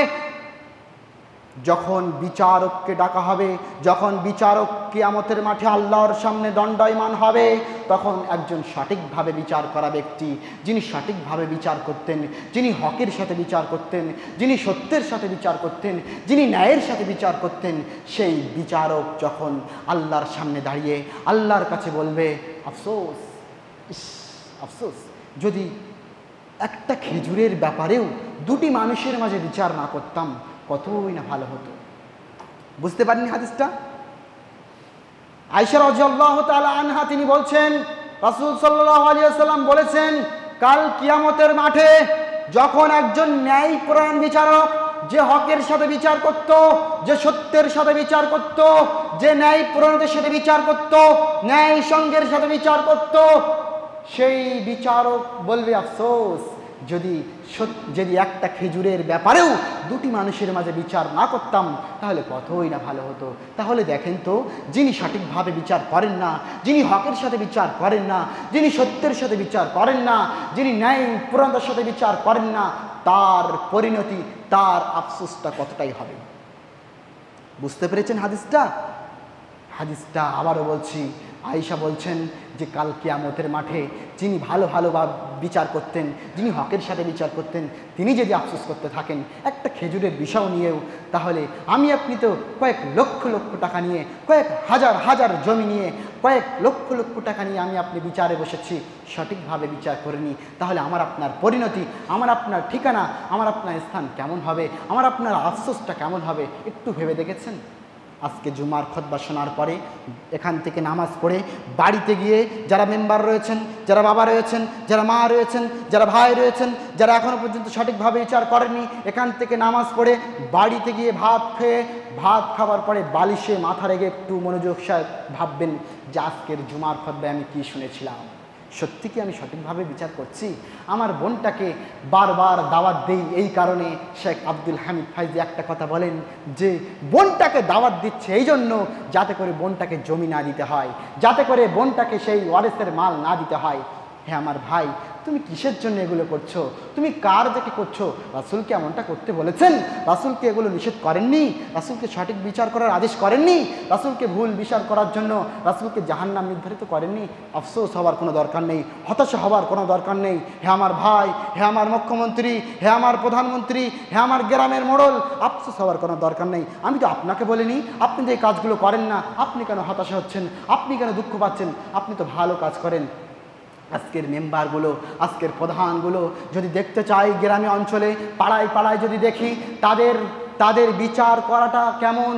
যখন বিচারককে ডাকা হবে, যখন বিচারক কিয়ামতের মাঠে আল্লাহর সামনে দণ্ডায়মান হবে, তখন একজন সঠিকভাবে বিচার করা ব্যক্তি, যিনি সঠিকভাবে বিচার করতেন, যিনি হকের সাথে বিচার করতেন, যিনি সত্যের সাথে বিচার করতেন, যিনি ন্যায়ের সাথে বিচার করতেন, সেই বিচারক যখন আল্লাহর সামনে দাঁড়িয়ে আল্লাহর কাছে বলবে, আফসোস, আফসোস, যদি একটা খেজুরের ব্যাপারেও দুটি মানুষের মাঝে বিচার না করতাম, কতই না ভালো হতো। বুঝতে পারেননি হাদিসটা? আয়েশা রাদিয়াল্লাহু তাআলা আনহা তিনি বলছেন, রাসূল সাল্লাল্লাহু আলাইহি ওয়াসাল্লাম বলেছেন, কাল কিয়ামতের মাঠে যখন একজন ন্যায়পরায়ণ বিচারক, যে হকের সাথে বিচার করত, যে সত্যের সাথে বিচার করত, যে ন্যায়পরায়ণতার সাথে বিচার করত, ন্যায় সঙ্গের সাথে বিচার করত, সেই বিচারক বলবে, আফসোস, যদি একটা খেজুরের ব্যাপারেও দুটি মানুষের মাঝে বিচার না করতাম, তাহলে কতই না ভালো হতো। তাহলে দেখেন তো, যিনি সঠিকভাবে বিচার করেন না, যিনি হকের সাথে বিচার করেন না, যিনি সত্যের সাথে বিচার করেন না, যিনি ন্যায় পরায়ণতার সাথে বিচার করেন না, তার পরিণতি, তার আফসোসটা কতটাই হবে। বুঝতে পেরেছেন হাদিসটা? হাদিসটা আবারও বলছি, আয়েশা বলছেন যে কাল কিয়ামতের মাঠে যিনি ভালো বিচার করতেন, যিনি হকের সাথে বিচার করতেন, তিনি যদি আফসোস করতে থাকেন একটা খেজুরের বিষয় নিয়েও, তাহলে আমি আপনি তো কয়েক লক্ষ লক্ষ টাকা নিয়ে, কয়েক হাজার হাজার জমি নিয়ে, কয়েক লক্ষ লক্ষ টাকা নিয়ে আমি আপনি বিচারে বসেছি, সঠিকভাবে বিচার করিনি, তাহলে আমার আপনার পরিণতি, আমার আপনার ঠিকানা, আমার আপনার স্থান কেমন হবে, আমার আপনার আফসোসটা কেমন হবে একটু ভেবে দেখেছেন? আজকে জুমার খুতবা শোনার পরে এখান থেকে নামাজ পড়ে বাড়িতে গিয়ে যারা মেম্বার রয়েছেন, যারা বাবা রয়েছেন, যারা মা রয়েছেন, যারা ভাই রয়েছেন, যারা এখনও পর্যন্ত সঠিকভাবে বিচার করেননি, এখান থেকে নামাজ পড়ে বাড়িতে গিয়ে ভাত খেয়ে, ভাত খাওয়ার পরে বালিশে মাথা রেখে একটু মনোযোগ সহ ভাববেন যে আজকের জুমার খুতবায় আমি কী শুনেছিলাম, সত্যি কি আমি সঠিকভাবে বিচার করছি? আমার বোনটাকে বারবার দাওয়াত দেই এই কারণে শেখ আব্দুল হামিদ ফাইজি একটা কথা বলেন যে বোনটাকে দাওয়াত দিচ্ছে এই জন্য যাতে করে বোনটাকে জমি না দিতে হয়, যাতে করে বোনটাকে সেই ওয়ারেসের মাল না দিতে হয়। হ্যাঁ আমার ভাই, তুমি কিসের জন্য এগুলো করছো? তুমি কার দেখে করছো? রাসূলকে এমনটা করতে বলেছেন? রাসূলকে এগুলো নিষেধ করেননি? রাসূলকে সঠিক বিচার করার আদেশ করেননি? রাসূলকে ভুল বিচার করার জন্য রাসূলকে জাহান্নাম নির্ধারিত করেননি? আফসোস হওয়ার কোনো দরকার নেই, হতাশা হওয়ার কোনো দরকার নেই। হে আমার ভাই, হে আমার মুখ্যমন্ত্রী, হে আমার প্রধানমন্ত্রী, হে আমার গ্রামের মোড়ল, আফসোস হওয়ার কোনো দরকার নেই। আমি তো আপনাকে বলিনি আপনি যে কাজগুলো করেন না, আপনি কেন হতাশা হচ্ছেন, আপনি কেন দুঃখ পাচ্ছেন? আপনি তো ভালো কাজ করেন। আজকের মেম্বারগুলো, আজকের প্রধানগুলো যদি দেখতে চাই গ্রামে অঞ্চলে পাড়ায় পাড়ায় যদি দেখি তাদের বিচার করাটা কেমন,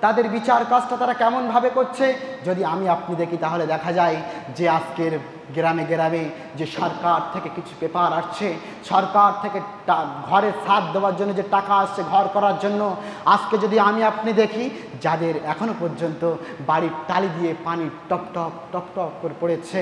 তাদের বিচার কাজটা তারা কেমনভাবে করছে, যদি আমি আপনি দেখি তাহলে দেখা যায় যে আজকের গ্রামে গ্রামে যে সরকার থেকে কিছু পেপার আসছে, সরকার থেকে ঘরের ছাদ দেওয়ার জন্য যে টাকা আসছে ঘর করার জন্য, আজকে যদি আমি আপনি দেখি যাদের এখনও পর্যন্ত বাড়ির টালি দিয়ে পানি টপ টপ টপ টপ করে পড়েছে,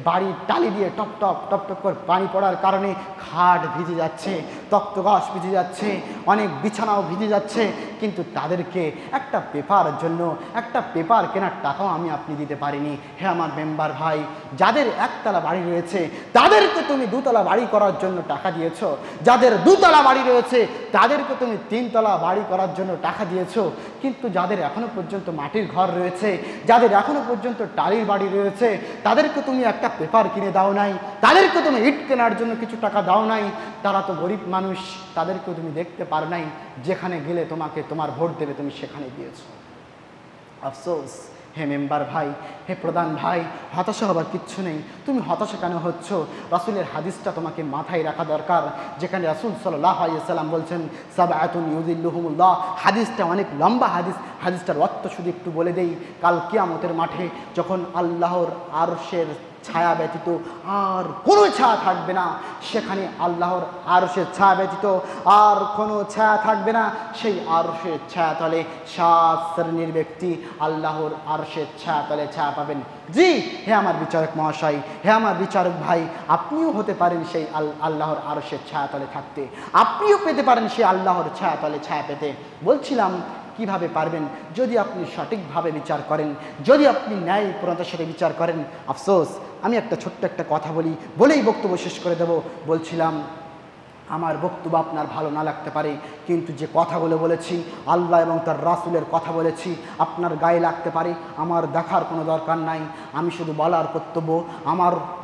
বাড়ির টালি দিয়ে টপ টপ টপ টপ করে পানি পড়ার কারণে খাট ভিজে যাচ্ছে, তক্তগাছ ভিজে যাচ্ছে, অনেক বিছানাও ভিজে যাচ্ছে, কিন্তু তাদেরকে একটা পেপারের জন্য একটা পেপার কেনার টাকাও আমি আপনি দিতে পারিনি। হ্যাঁ আমার মেম্বার ভাই, যাদের একতলা বাড়ি রয়েছে তাদেরকে তুমি দুতলা বাড়ি করার জন্য টাকা দিয়েছো, যাদের দুতলা বাড়ি রয়েছে তাদেরকে তুমি তিনতলা বাড়ি করার জন্য টাকা দিয়েছো, কিন্তু যাদের এখনো পর্যন্ত মাটির ঘর রয়েছে, যাদের এখনো পর্যন্ত টালির বাড়ি রয়েছে, তাদেরকে তুমি একটা পেপার কিনে দাও নাই, তাদেরকে তুমি ইট কেনার জন্য কিছু টাকা দাও নাই। তারা তো গরিব মানুষ, তাদেরকেও তুমি দেখতে পারো নাই, যেখানে গেলে তোমার ভোট দেবে তুমি সেখানে গিয়েছো। আফসোস। হে মেম্বার ভাই, হে প্রধান ভাই, হতাশা হবার কিচ্ছু নেই। তুমি হতাশা কেন হচ্ছ? রাসূলের হাদিসটা তোমাকে মাথায় রাখা দরকার, যেখানে রাসূল সাল্লাল্লাহু আলাইহি ওয়াসাল্লাম বলছেন সাবআতুন ইউযিল্লুহুমুল্লাহ। হাদিসটা অনেক লম্বা হাদিস, হাদিসটার অর্থ শুধু একটু বলে দেই। কাল কিয়ামতের মাঠে যখন আল্লাহর আরশের ছায়া ব্যতীত আর কোনো ছায়া থাকবে না, সেখানে আল্লাহর আরশের ছায়া ব্যতীত আর কোনো ছায়া থাকবে না, সেই আরশের ছায়া তলে 7 শ্রেণীর ব্যক্তি আল্লাহর আরশের ছায়া তলে ছায়া পাবেন। জি হে আমার বিচারক মহাশয়, হে আমার বিচারক ভাই, আপনিও হতে পারেন সেই আল্লাহর আরশের ছায়া তলে থাকতে, আপনিও পেতে পারেন সেই আল্লাহর ছায়া তলে ছায়া পেতে। বলছিলাম কিভাবে পারবেন? যদি আপনি সঠিকভাবে বিচার করেন, যদি আপনি ন্যায়পূর্ণতার সাথে বিচার করেন। আফসোস, আমি একটা ছোট্ট একটা কথা বলেই বক্তব্য শেষ করে দেব। বলছিলাম আমার বক্তব্য আপনার ভালো না লাগতে পারে, কিন্তু যে কথাগুলো বলেছি আল্লাহ এবং তার রাসূলের কথা বলেছি, আপনার গায়ে লাগতে পারে, আমার দেখার কোনো দরকার নাই। আমি শুধু বলার কর্তব্য,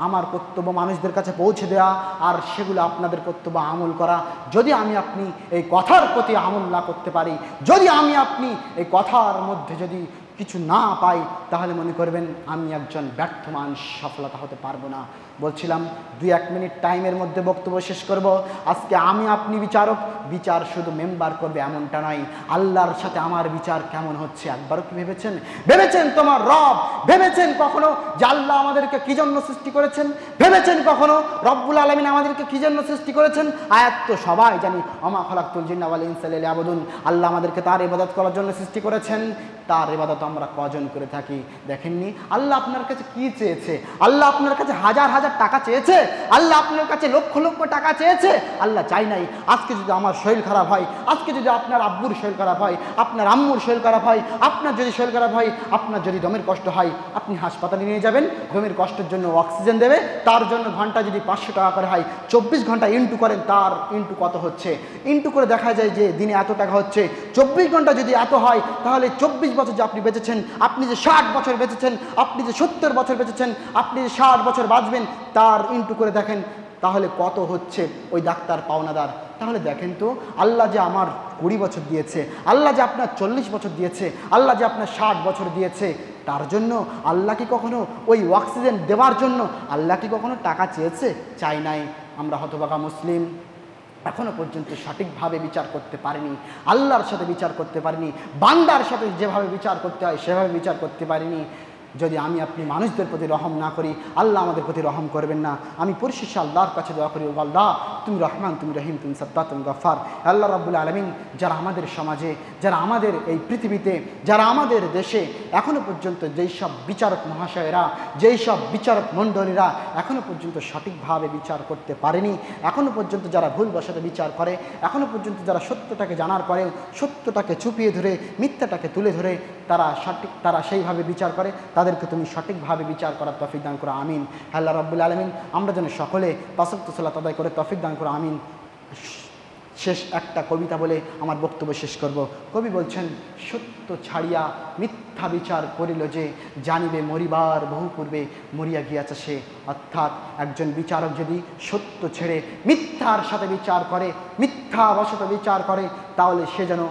আমার কর্তব্য মানুষদের কাছে পৌঁছে দেওয়া, আর সেগুলো আপনাদের কর্তব্য আমল করা। যদি আমি আপনি এই কথার প্রতি আমল না করতে পারি, যদি আমি আপনি এই কথার মধ্যে যদি কিছু না পাই, তাহলে মনে করবেন আমি একজন ব্যর্থ মানুষ, সফলতা হতে পারবো না। বলছিলাম 2-1 মিনিট টাইমের মধ্যে বক্তব্য শেষ করব। আজকে আমি আপনি বিচারক, বিচার শুধু মেম্বার করবে এমনটা নয়, আল্লাহর সাথে আমার বিচার কেমন হচ্ছে একবারও কি ভেবেছেন তোমার রব? ভেবেছেন কখনো যে আল্লাহ আমাদেরকে কি জন্য সৃষ্টি করেছেন? ভেবেছেন কখনো রব্বুল আলামিন আমাদেরকে কি জন্য সৃষ্টি করেছেন? আয়াত তো সবাই জানি, ওমা খালাকতুল জিন্না ওয়াল ইনসা ইল্লা লিয়াবুদুন। আল্লাহ আমাদেরকে তার ইবাদত করার জন্য সৃষ্টি করেছেন। তার ইবাদত আমরা কজন করে থাকি দেখেননি? আল্লাহ আপনার কাছে কি চেয়েছে? আল্লাহ আপনার কাছে হাজার হাজার টাকা চেয়েছে? আল্লাহ আপনার কাছে লক্ষ লক্ষ টাকা চেয়েছে? আল্লাহ চাই নাই। আজকে যদি আমার শরীর খারাপ হয়, আজকে যদি আপনার আব্বুর শরীর খারাপ হয়, আপনার আম্মুর শরীর খারাপ হয়, আপনার যদি শরীর খারাপ হয়, আপনার যদি দমের কষ্ট হয়, আপনি হাসপাতালে নিয়ে যাবেন, দমের কষ্টের জন্য অক্সিজেন দেবে, তার জন্য ঘন্টা যদি 500 টাকা করে হয়, 24 ঘন্টা ইন্টু করেন, তার ইন্টু কত হচ্ছে? ইন্টু করে দেখা যায় যে দিনে এত টাকা হচ্ছে। 24 ঘন্টা যদি এত হয়, তাহলে 24 বছর যে আপনি বেঁচেছেন, আপনি যে 60 বছর বেঁচেছেন, আপনি যে 70 বছর বেঁচেছেন, আপনি যে 60 বছর বাঁচবেন, তার ইন্টু করে দেখেন তাহলে কত হচ্ছে ওই ডাক্তার পাওনাদার। তাহলে দেখেন তো, আল্লাহ যে আমার 20 বছর দিয়েছে, আল্লাহ যে আপনার 40 বছর দিয়েছে, আল্লাহ যে আপনার 60 বছর দিয়েছে, তার জন্য আল্লাহ কি কখনো ওই অক্সিজেন দেওয়ার জন্য আল্লাহ কি কখনো টাকা চেয়েছে? চাই নাই। আমরা হতভাগা মুসলিম, এখনো পর্যন্ত সঠিকভাবে বিচার করতে পারিনি, আল্লাহর সাথে বিচার করতে পারিনি, বান্দার সাথে যেভাবে বিচার করতে হয় সেভাবে বিচার করতে পারিনি। যদি আমি আপনি মানুষদের প্রতি রহম না করি, আল্লাহ আমাদের প্রতি রহম করবেন না। আমি পরিশেষে আল্লাহর কাছে দোয়া করি, ও আল্লাহ তুমি রহমান, তুমি রহিম, তুমি সত্তার, তুমি গফফার। আল্লাহ রাব্বুল আলামিন যারা আমাদের সমাজে, যারা আমাদের এই পৃথিবীতে, যারা আমাদের দেশে এখনো পর্যন্ত যেই সব বিচারক মহাশয়েরা, যেই সব বিচারক মণ্ডলীরা এখনো পর্যন্ত সঠিকভাবে বিচার করতে পারেনি, এখনো পর্যন্ত যারা ভুলবশত বিচার করে, এখনো পর্যন্ত যারা সত্যটাকে জানার পরেও সত্যটাকে চুপিয়ে ধরে মিথ্যাটাকে তুলে ধরে তারা সেইভাবে বিচার করে, তাদেরকে তুমি সঠিকভাবে বিচার করার তৌফিক দান করো, আমিন। আল্লাহ রাব্বুল আলামিন আমরা যেন সকলে পাঁচ ওয়াক্ত সালাত আদায় করে তৌফিক দান করো, আমিন। শেষ একটা কবিতা বলে আমার বক্তব্য শেষ করব। কবি বলছেন, সত্য ছাড়িয়া মিথ্যা বিচার করিল যে, জানিবে মরিবার বহু পূর্বে মরিয়া গিয়াছে সে। অর্থাৎ একজন বিচারক যদি সত্য ছেড়ে মিথ্যার সাথে বিচার করে, মিথ্যাবশত বিচার করে, তাহলে সে যেন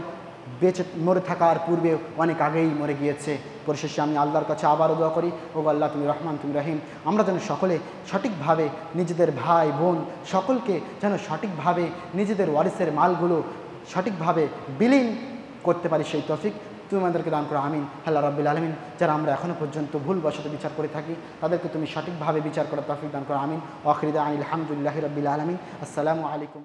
বেঁচে মরে থাকার পূর্বে অনেক আগেই মরে গিয়েছে। পরিশেষে আমি আল্লাহর কাছে আবারও দোয়া করি, ও আল্লাহ তুমি রহমান, তুমি রহিম। আমরা যেন সকলে সঠিকভাবে নিজেদের ভাই বোন সকলকে যেন সঠিকভাবে নিজেদের ওয়ারিসের মালগুলো সঠিকভাবে বিলীন করতে পারি, সেই তৌফিক তুমি আমাদেরকে দান করো, আমিন। আল্লাহ রাব্বুল আলামিন যারা আমরা এখনও পর্যন্ত ভুলবশত বিচার করে থাকি, তাদেরকে তুমি সঠিকভাবে বিচার করার তৌফিক দান করো, আমিন। ওয়া আখিরু দাওয়ানা আলহামদুলিল্লাহি রাব্বিল আলামিন। আসসালামু আলাইকুম।